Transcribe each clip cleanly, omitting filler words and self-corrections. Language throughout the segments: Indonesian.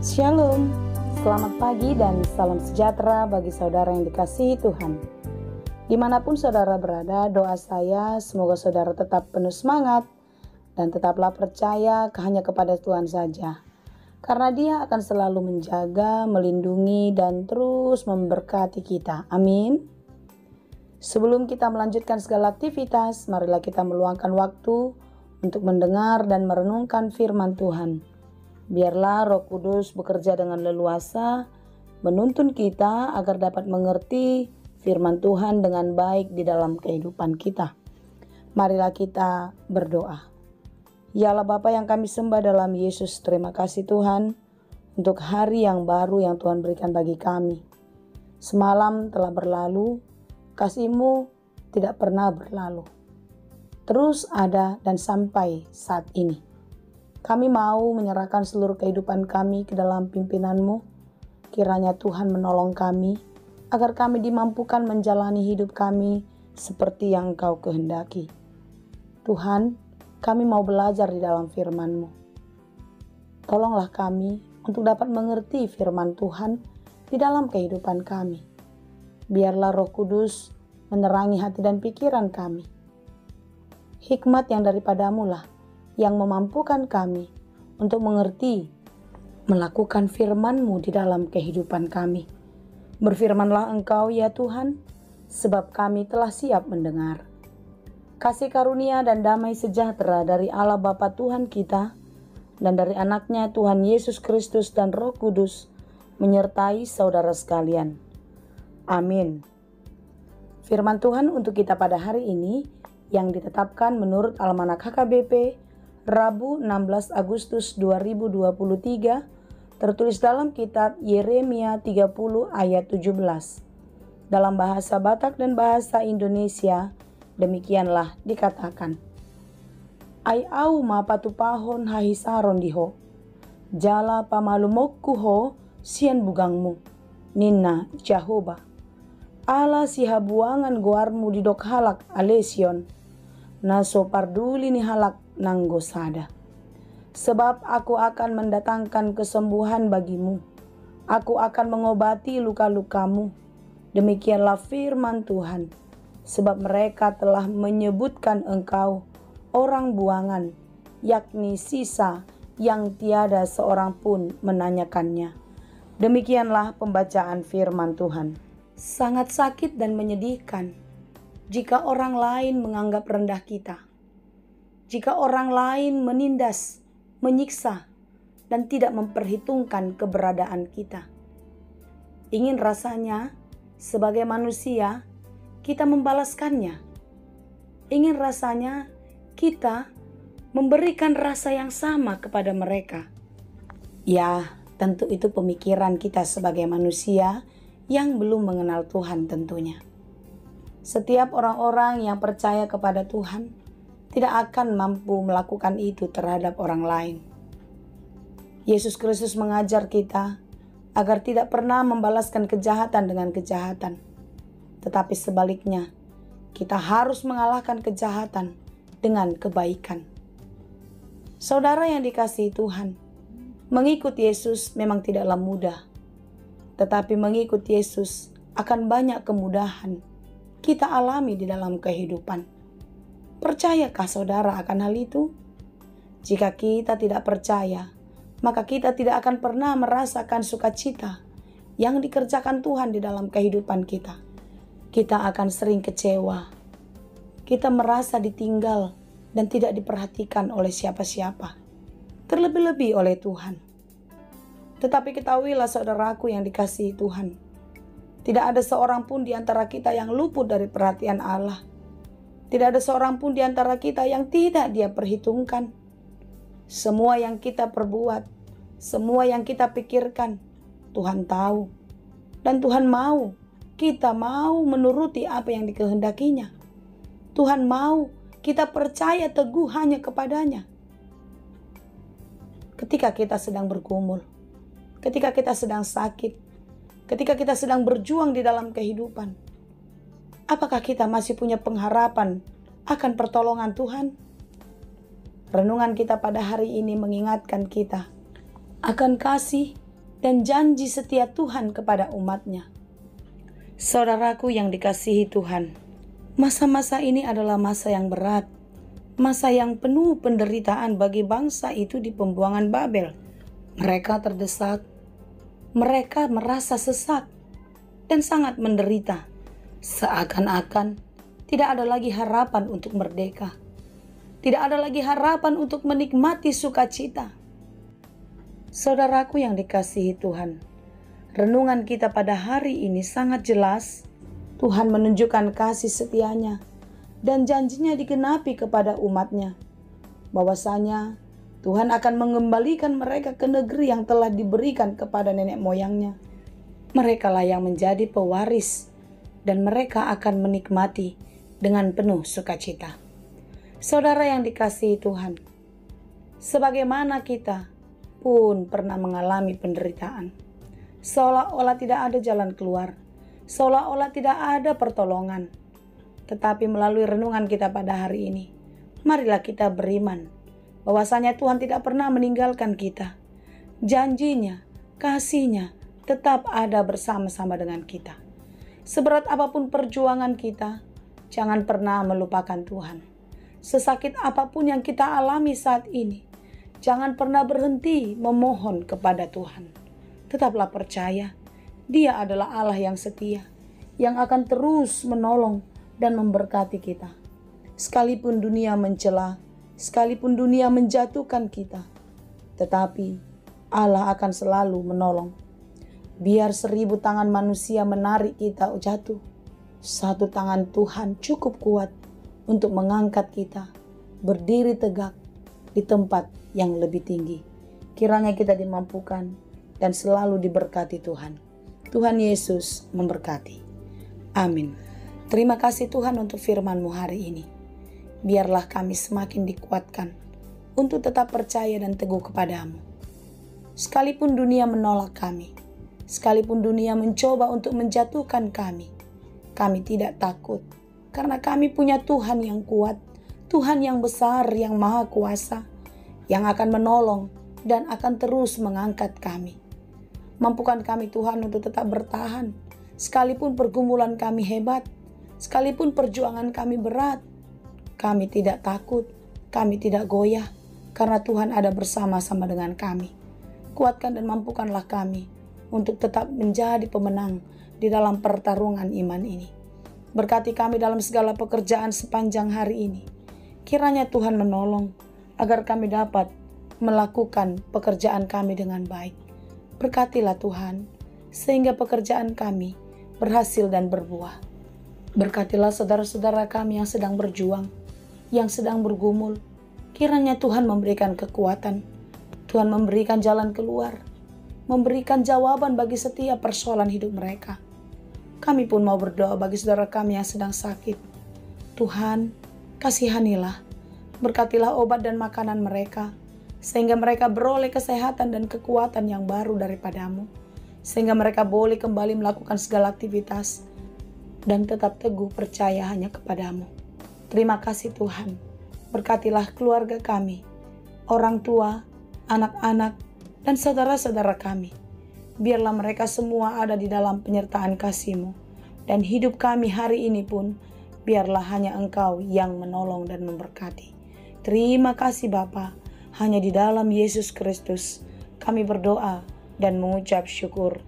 Shalom, selamat pagi dan salam sejahtera bagi saudara yang dikasihi Tuhan. Dimanapun saudara berada, doa saya semoga saudara tetap penuh semangat dan tetaplah percaya hanya kepada Tuhan saja. Karena Dia akan selalu menjaga, melindungi, dan terus memberkati kita. Amin. Sebelum kita melanjutkan segala aktivitas, marilah kita meluangkan waktu untuk mendengar dan merenungkan firman Tuhan. Biarlah Roh Kudus bekerja dengan leluasa, menuntun kita agar dapat mengerti firman Tuhan dengan baik di dalam kehidupan kita. Marilah kita berdoa. Ya Allah Bapa yang kami sembah dalam Yesus, terima kasih Tuhan untuk hari yang baru yang Tuhan berikan bagi kami. Semalam telah berlalu, kasih-Mu tidak pernah berlalu. Terus ada dan sampai saat ini. Kami mau menyerahkan seluruh kehidupan kami ke dalam pimpinan-Mu. Kiranya Tuhan menolong kami, agar kami dimampukan menjalani hidup kami seperti yang Engkau kehendaki. Tuhan, kami mau belajar di dalam firman-Mu. Tolonglah kami untuk dapat mengerti firman Tuhan di dalam kehidupan kami. Biarlah Roh Kudus menerangi hati dan pikiran kami. Hikmat yang daripada-Mu lah yang memampukan kami untuk mengerti, melakukan firman-Mu di dalam kehidupan kami. Berfirmanlah Engkau ya Tuhan, sebab kami telah siap mendengar. Kasih karunia dan damai sejahtera dari Allah Bapa Tuhan kita, dan dari anaknya Tuhan Yesus Kristus dan Roh Kudus, menyertai saudara sekalian. Amin. Firman Tuhan untuk kita pada hari ini, yang ditetapkan menurut Almanak HKBP, Rabu 16 Agustus 2023, tertulis dalam kitab Yeremia 30 ayat 17. Dalam bahasa Batak dan bahasa Indonesia, demikianlah dikatakan. Ai au ma patupahon hahisaron diho, jala pamalumokku ho sian bugangmu, ninna Jehovah. Ala sihabuangan goarmu di dok halak alesion, naso parduli ni halak nanggosada. Sebab aku akan mendatangkan kesembuhan bagimu. Aku akan mengobati luka-lukamu. Demikianlah firman Tuhan. Sebab mereka telah menyebutkan engkau orang buangan, yakni sisa yang tiada seorang pun menanyakannya. Demikianlah pembacaan firman Tuhan. Sangat sakit dan menyedihkan jika orang lain menganggap rendah kita. Jika orang lain menindas, menyiksa, dan tidak memperhitungkan keberadaan kita. Ingin rasanya, sebagai manusia, kita membalaskannya. Ingin rasanya, kita memberikan rasa yang sama kepada mereka. Ya, tentu itu pemikiran kita sebagai manusia yang belum mengenal Tuhan tentunya. Setiap orang-orang yang percaya kepada Tuhan tidak akan mampu melakukan itu terhadap orang lain. Yesus Kristus mengajar kita agar tidak pernah membalaskan kejahatan dengan kejahatan. Tetapi sebaliknya, kita harus mengalahkan kejahatan dengan kebaikan. Saudara yang dikasihi Tuhan, mengikut Yesus memang tidaklah mudah. Tetapi mengikut Yesus akan banyak kemudahan kita alami di dalam kehidupan. Percayakah saudara akan hal itu? Jika kita tidak percaya, maka kita tidak akan pernah merasakan sukacita yang dikerjakan Tuhan di dalam kehidupan kita. Kita akan sering kecewa. Kita merasa ditinggal dan tidak diperhatikan oleh siapa-siapa. Terlebih-lebih oleh Tuhan. Tetapi ketahuilah saudaraku yang dikasihi Tuhan. Tidak ada seorang pun di antara kita yang luput dari perhatian Allah. Tidak ada seorang pun di antara kita yang tidak Dia perhitungkan. Semua yang kita perbuat, semua yang kita pikirkan, Tuhan tahu. Dan Tuhan mau, kita mau menuruti apa yang dikehendakinya. Tuhan mau kita percaya teguh hanya kepadanya. Ketika kita sedang bergumul, ketika kita sedang sakit, ketika kita sedang berjuang di dalam kehidupan, apakah kita masih punya pengharapan akan pertolongan Tuhan? Renungan kita pada hari ini mengingatkan kita akan kasih dan janji setia Tuhan kepada umat-Nya. Saudaraku yang dikasihi Tuhan, masa-masa ini adalah masa yang berat, masa yang penuh penderitaan bagi bangsa itu di pembuangan Babel. Mereka terdesak, mereka merasa sesak dan sangat menderita. Seakan-akan tidak ada lagi harapan untuk merdeka. Tidak ada lagi harapan untuk menikmati sukacita. Saudaraku yang dikasihi Tuhan, renungan kita pada hari ini sangat jelas. Tuhan menunjukkan kasih setia-Nya dan janjinya digenapi kepada umat-Nya, bahwasanya Tuhan akan mengembalikan mereka ke negeri yang telah diberikan kepada nenek moyangnya. Merekalah yang menjadi pewaris dan mereka akan menikmati dengan penuh sukacita. Saudara yang dikasihi Tuhan, sebagaimana kita pun pernah mengalami penderitaan, seolah-olah tidak ada jalan keluar, seolah-olah tidak ada pertolongan. Tetapi melalui renungan kita pada hari ini, marilah kita beriman bahwasanya Tuhan tidak pernah meninggalkan kita. Janjinya, kasih-Nya tetap ada bersama-sama dengan kita. Seberat apapun perjuangan kita, jangan pernah melupakan Tuhan. Sesakit apapun yang kita alami saat ini, jangan pernah berhenti memohon kepada Tuhan. Tetaplah percaya, Dia adalah Allah yang setia, yang akan terus menolong dan memberkati kita. Sekalipun dunia mencela, sekalipun dunia menjatuhkan kita, tetapi Allah akan selalu menolong. Biar 1000 tangan manusia menarik kita jatuh, satu tangan Tuhan cukup kuat untuk mengangkat kita berdiri tegak di tempat yang lebih tinggi. Kiranya kita dimampukan dan selalu diberkati Tuhan. Tuhan Yesus memberkati. Amin. Terima kasih Tuhan untuk firman-Mu hari ini. Biarlah kami semakin dikuatkan untuk tetap percaya dan teguh kepada-Mu. Sekalipun dunia menolak kami, sekalipun dunia mencoba untuk menjatuhkan kami tidak takut. Karena kami punya Tuhan yang kuat, Tuhan yang besar, yang maha kuasa, yang akan menolong dan akan terus mengangkat kami. Mampukan kami Tuhan untuk tetap bertahan, sekalipun pergumulan kami hebat, sekalipun perjuangan kami berat. Kami tidak takut, kami tidak goyah, karena Tuhan ada bersama-sama dengan kami. Kuatkan dan mampukanlah kami untuk tetap menjadi pemenang di dalam pertarungan iman ini. Berkati kami dalam segala pekerjaan sepanjang hari ini. Kiranya Tuhan menolong agar kami dapat melakukan pekerjaan kami dengan baik. Berkatilah Tuhan, sehingga pekerjaan kami berhasil dan berbuah. Berkatilah saudara-saudara kami yang sedang berjuang, yang sedang bergumul. Kiranya Tuhan memberikan kekuatan, Tuhan memberikan jalan keluar, memberikan jawaban bagi setiap persoalan hidup mereka. Kami pun mau berdoa bagi saudara kami yang sedang sakit. Tuhan, kasihanilah, berkatilah obat dan makanan mereka, sehingga mereka beroleh kesehatan dan kekuatan yang baru daripada-Mu, sehingga mereka boleh kembali melakukan segala aktivitas dan tetap teguh percaya hanya kepada-Mu. Terima kasih Tuhan, berkatilah keluarga kami, orang tua, anak-anak, dan saudara-saudara kami. Biarlah mereka semua ada di dalam penyertaan kasih-Mu, dan hidup kami hari ini pun biarlah hanya Engkau yang menolong dan memberkati. Terima kasih Bapa, hanya di dalam Yesus Kristus kami berdoa dan mengucap syukur.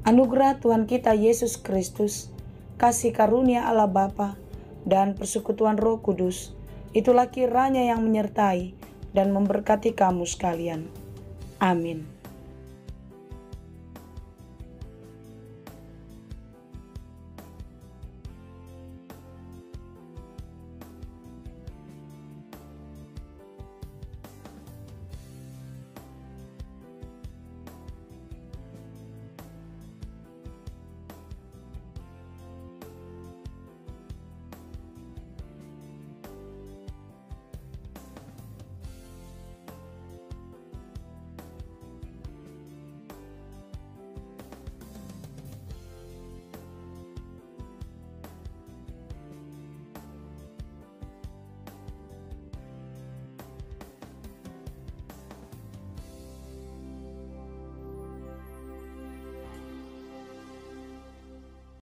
Anugerah Tuhan kita Yesus Kristus, kasih karunia Allah Bapa, dan persekutuan Roh Kudus, itulah kiranya yang menyertai dan memberkati kamu sekalian. Amin.